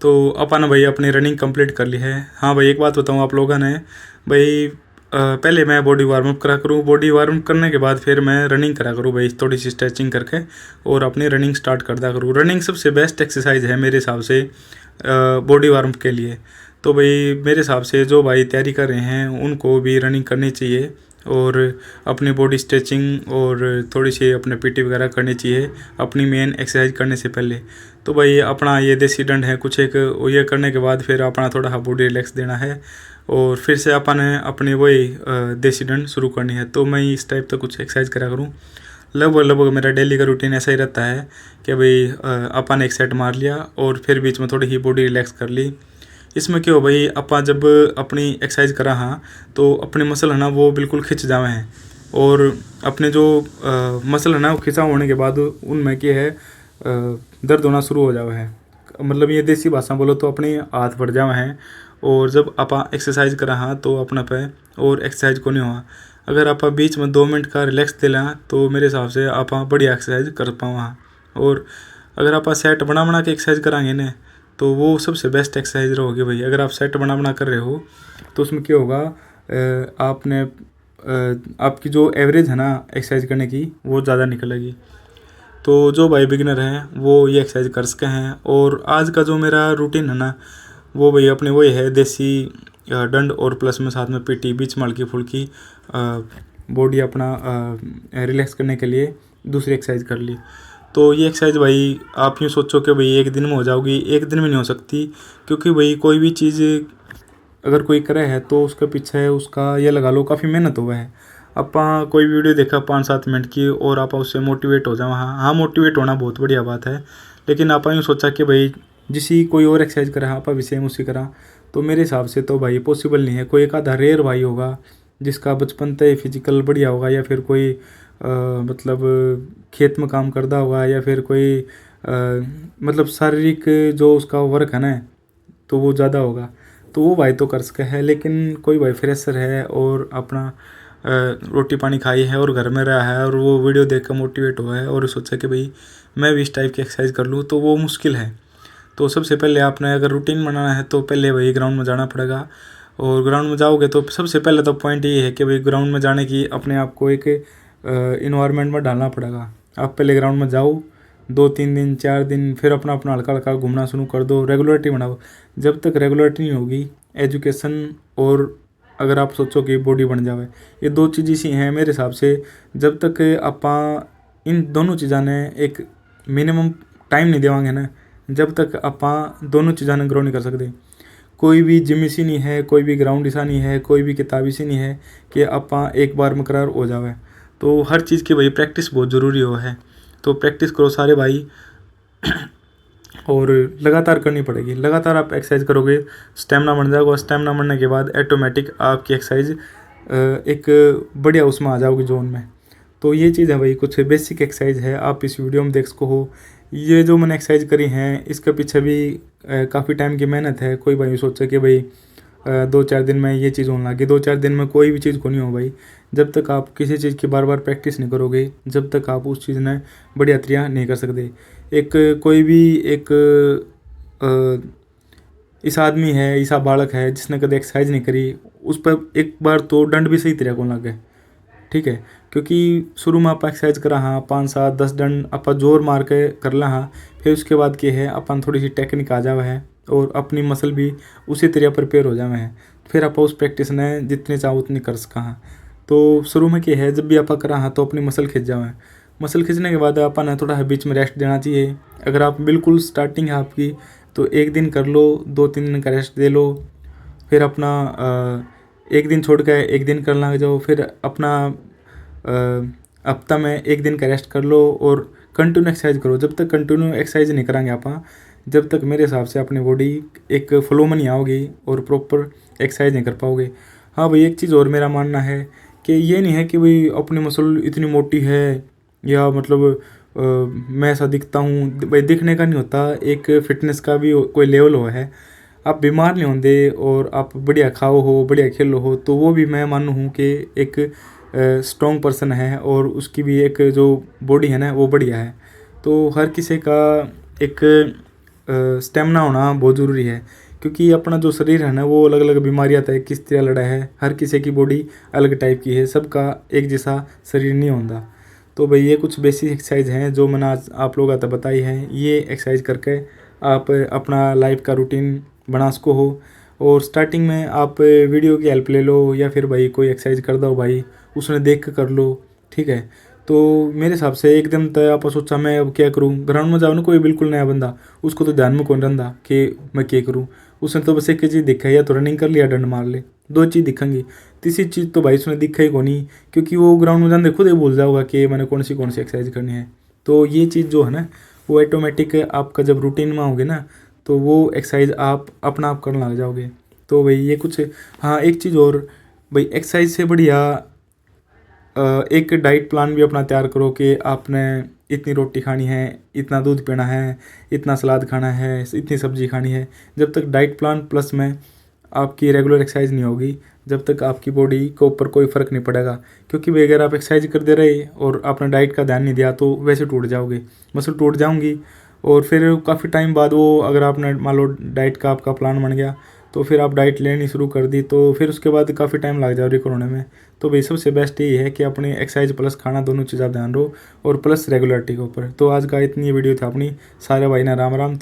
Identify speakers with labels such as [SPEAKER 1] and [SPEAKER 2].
[SPEAKER 1] तो अपन भाई अपनी रनिंग कंप्लीट कर ली है। हाँ भाई, एक बात बताऊँ आप लोगों ने भाई, पहले मैं बॉडी वार्म अप करा करूँ, बॉडी वार्म करने के बाद फिर मैं रनिंग करा करूँ भाई, थोड़ी सी स्ट्रेचिंग करके और अपनी रनिंग स्टार्ट कर दिया करूँ। रनिंग सबसे बेस्ट एक्सरसाइज है मेरे हिसाब से बॉडी वार्म के लिए। तो भाई मेरे हिसाब से जो भाई तैयारी कर रहे हैं उनको भी रनिंग करनी चाहिए और अपनी बॉडी स्ट्रेचिंग और थोड़ी सी अपने पीटी वगैरह करनी चाहिए अपनी मेन एक्सरसाइज करने से पहले। तो भाई अपना ये देसी दंड है कुछ एक, ये करने के बाद फिर अपना थोड़ा सा बॉडी रिलैक्स देना है और फिर से अपन अपनी वही देसी दंड शुरू करनी है। तो मैं इस टाइप का कुछ एक्सरसाइज करा करूँ। लगभग मेरा डेली का रूटीन ऐसा ही रहता है कि भाई अपन एक सेट मार लिया और फिर बीच में थोड़ी ही बॉडी रिलैक्स कर ली। इसमें क्यों भाई, अपन जब अपनी एक्सरसाइज करा हाँ तो अपने मसल है ना वो बिल्कुल खिंच जावे हैं और अपने जो मसल है ना वो खिंचा होने के बाद उनमें क्या है दर्द होना शुरू हो जावे है। मतलब ये देसी भाषा बोलो तो अपने हाथ बढ़ जावे हैं और जब आप एक्सरसाइज करा हाँ तो अपना पे और एक्सरसाइज को नहीं हुआ। अगर आप बीच में 2 मिनट का रिलैक्स दे लें तो मेरे हिसाब से आप बढ़िया एक्सरसाइज कर पाओ हाँ। और अगर आप सेट बना के एक्सरसाइज कराएंगे ना तो वो सबसे बेस्ट एक्सरसाइज रहोगी भाई। अगर आप सेट बना कर रहे हो तो उसमें क्या होगा, आपने आपकी जो एवरेज है ना एक्सरसाइज करने की वो ज़्यादा निकलेगी। तो जो भाई बिगिनर हैं वो ये एक्सरसाइज कर सके हैं। और आज का जो मेरा रूटीन है ना वो भाई अपने वही है देसी दंड और प्लस में साथ में पीटी, बीच में हल्की फुल्की बॉडी अपना रिलैक्स करने के लिए दूसरी एक्सरसाइज कर ली। तो ये एक्सरसाइज भाई आप यूँ सोचो कि भाई एक दिन में हो जाओगी, एक दिन में नहीं हो सकती। क्योंकि भाई कोई भी चीज़ अगर कोई करे है तो उसके पीछे उसका ये लगा लो काफ़ी मेहनत हुआ है। अपा कोई वीडियो देखा 5-7 मिनट की और आप उससे मोटिवेट हो जाओ, हाँ मोटिवेट होना बहुत बढ़िया बात है। लेकिन आप यूँ सोचा कि भाई जिसी कोई और एक्सरसाइज करा आप भी सेम उसी करा, तो मेरे हिसाब से तो भाई पॉसिबल नहीं है। कोई एक आधा रेयर भाई होगा जिसका बचपन से फिजिकल बढ़िया होगा, या फिर कोई मतलब खेत में काम करता होगा, या फिर कोई मतलब शारीरिक जो उसका वर्क है ना तो वो ज़्यादा होगा, तो वो भाई तो कर सके है। लेकिन कोई भाई फ्रेशर है और अपना रोटी पानी खाई है और घर में रहा है और वो वीडियो देख कर मोटिवेट हुआ है और सोचा कि भाई मैं भी इस टाइप की एक्सरसाइज कर लूँ, तो वो मुश्किल है। तो सबसे पहले आपने अगर रूटीन बनाना है तो पहले भाई ग्राउंड में जाना पड़ेगा। और ग्राउंड में जाओगे तो सबसे पहले तो पॉइंट ये है कि भाई ग्राउंड में जाने की अपने आप को एक इन्वायरमेंट में डालना पड़ेगा। आप पहले ग्राउंड में जाओ 2-3 दिन 4 दिन, फिर अपना अपना हल्का हल्का घूमना शुरू कर दो, रेगुलरिटी बनाओ। जब तक रेगुलरिटी नहीं होगी एजुकेशन और अगर आप सोचो कि बॉडी बन जावे, ये दो चीज़ ऐसी हैं मेरे हिसाब से। जब तक आप इन दोनों चीज़ों ने एक मिनिमम टाइम नहीं देवांगे ना, जब तक आप दोनों चीज़ों ने ग्रो नहीं कर सकते। कोई भी जिम सी नहीं है, कोई भी ग्राउंड ऐसा नहीं है, कोई भी किताब सी नहीं है कि आप एक बार में करार हो जावे। तो हर चीज़ की भाई प्रैक्टिस बहुत ज़रूरी हो है। तो प्रैक्टिस करो सारे भाई और लगातार करनी पड़ेगी। लगातार आप एक्सरसाइज करोगे स्टेमिना बन जाएगा, स्टेमिना बनने के बाद ऑटोमेटिक आपकी एक्सरसाइज एक बढ़िया उसमें आ जाओगी जोन में। तो ये चीज़ है भाई, कुछ बेसिक एक्सरसाइज है आप इस वीडियो में देख सको हो। ये जो मैंने एक्सरसाइज करी हैं इसके पीछे भी काफ़ी टाइम की मेहनत है। कोई भाई सोचे कि भाई 2-4 दिन में ये चीज़ होने लगी, 2-4 दिन में कोई भी चीज़ को नहीं हो भाई। जब तक आप किसी चीज़ की बार बार प्रैक्टिस नहीं करोगे, जब तक आप उस चीज़ ने बढ़िया तरीका नहीं कर सकते। एक कोई भी एक इस आदमी है, ऐसा बालक है जिसने कभी एक्सरसाइज नहीं करी, उस पर एक बार तो दंड भी सही तरह को लगे, ठीक है। क्योंकि शुरू में आप एक्सरसाइज करा हाँ 5-7-10 दंड आप जोर मार के कर ला हाँ, फिर उसके बाद क्या है अपन थोड़ी सी टेक्निक आ जावे है और अपनी मसल भी उसी तरह प्रिपेयर हो जावे हैं। फिर आप उस प्रैक्टिस ने जितनी चाहो उतनी कर सका हाँ। तो शुरू में क्या है जब भी आप करा हाँ तो अपनी मसल खिंच जावे। मसल खींचने के बाद अपन थोड़ा बीच में रेस्ट देना चाहिए। अगर आप बिल्कुल स्टार्टिंग है आपकी तो एक दिन कर लो, 2-3 दिन का रेस्ट दे लो, फिर अपना एक दिन छोड़ के एक दिन कर लग जाओ, फिर अपना हफ्ता में एक दिन का रेस्ट कर लो और कंटिन्यू एक्सरसाइज करो। जब तक कंटिन्यू एक्सरसाइज नहीं कराएंगे आप, जब तक मेरे हिसाब से अपनी बॉडी एक फ्लो में नहीं आओगी और प्रॉपर एक्सरसाइज नहीं कर पाओगे। हाँ भाई, एक चीज़ और मेरा मानना है कि ये नहीं है कि भाई अपनी मसल इतनी मोटी है या मतलब मैं ऐसा दिखता हूँ, भाई दिखने का नहीं होता, एक फिटनेस का भी कोई लेवल हो है। आप बीमार नहीं होंगे और आप बढ़िया खाओ हो, बढ़िया खेलो हो, तो वो भी मैं मानू हूँ कि एक स्ट्रॉन्ग पर्सन है और उसकी भी एक जो बॉडी है ना वो बढ़िया है। तो हर किसी का एक स्टेमिना होना बहुत ज़रूरी है, क्योंकि अपना जो शरीर है ना वो अलग अलग बीमारियाँ तय किस तरह लड़ा है, हर किसी की बॉडी अलग टाइप की है, सबका एक जैसा शरीर नहीं होता। तो भाई ये कुछ बेसिक एक्सरसाइज हैं जो मैंने आज आप लोगों को बताई हैं। ये एक्सरसाइज करके आप अपना लाइफ का रूटीन बना सको हो। और स्टार्टिंग में आप वीडियो की हेल्प ले लो, या फिर भाई कोई एक्सरसाइज कर दो भाई, उसने देख कर लो, ठीक है। तो मेरे हिसाब से एकदम तय आप सोचा मैं अब क्या करूँ, ग्राउंड में जाओ ना कोई बिल्कुल नया बंदा, उसको तो ध्यान में कौन रहता कि मैं क्या करूँ। उसने तो बस एक चीज़ दिखा, या तो रनिंग कर लिया, डंड मार ले, दो चीज़ दिखेंगी। तीसरी चीज़ तो भाई उसने दिखा ही को नहीं, क्योंकि वो ग्राउंड में जाने खुद ही भूल जाओगा कि मैंने कौन सी एक्सरसाइज करनी है। तो ये चीज़ जो है ना वो ऑटोमेटिक आपका जब रूटीन में होगे ना, तो वो एक्सरसाइज आप अपना आप करने लग जाओगे। तो भाई ये कुछ, हाँ एक चीज़ और भाई, एक्सरसाइज से बढ़िया एक डाइट प्लान भी अपना तैयार करो कि आपने इतनी रोटी खानी है, इतना दूध पीना है, इतना सलाद खाना है, इतनी सब्जी खानी है। जब तक डाइट प्लान प्लस में आपकी रेगुलर एक्सरसाइज नहीं होगी, जब तक आपकी बॉडी के ऊपर कोई फ़र्क नहीं पड़ेगा। क्योंकि भाई अगर आप एक्सरसाइज करते रहे और आपने डाइट का ध्यान नहीं दिया तो वैसे टूट जाओगे, मसल टूट जाऊंगी। और फिर काफ़ी टाइम बाद वो, अगर आपने मान लो डाइट का आपका प्लान बन गया, तो फिर आप डाइट लेनी शुरू कर दी, तो फिर उसके बाद काफ़ी टाइम लग जाए रिकवर होने में। तो भाई सबसे बेस्ट यही है कि अपने एक्सरसाइज प्लस खाना दोनों चीज़ आप ध्यान रहो, और प्लस रेगुलरिटी के ऊपर। तो आज का इतनी वीडियो था अपनी। सारे भाई ना राम राम।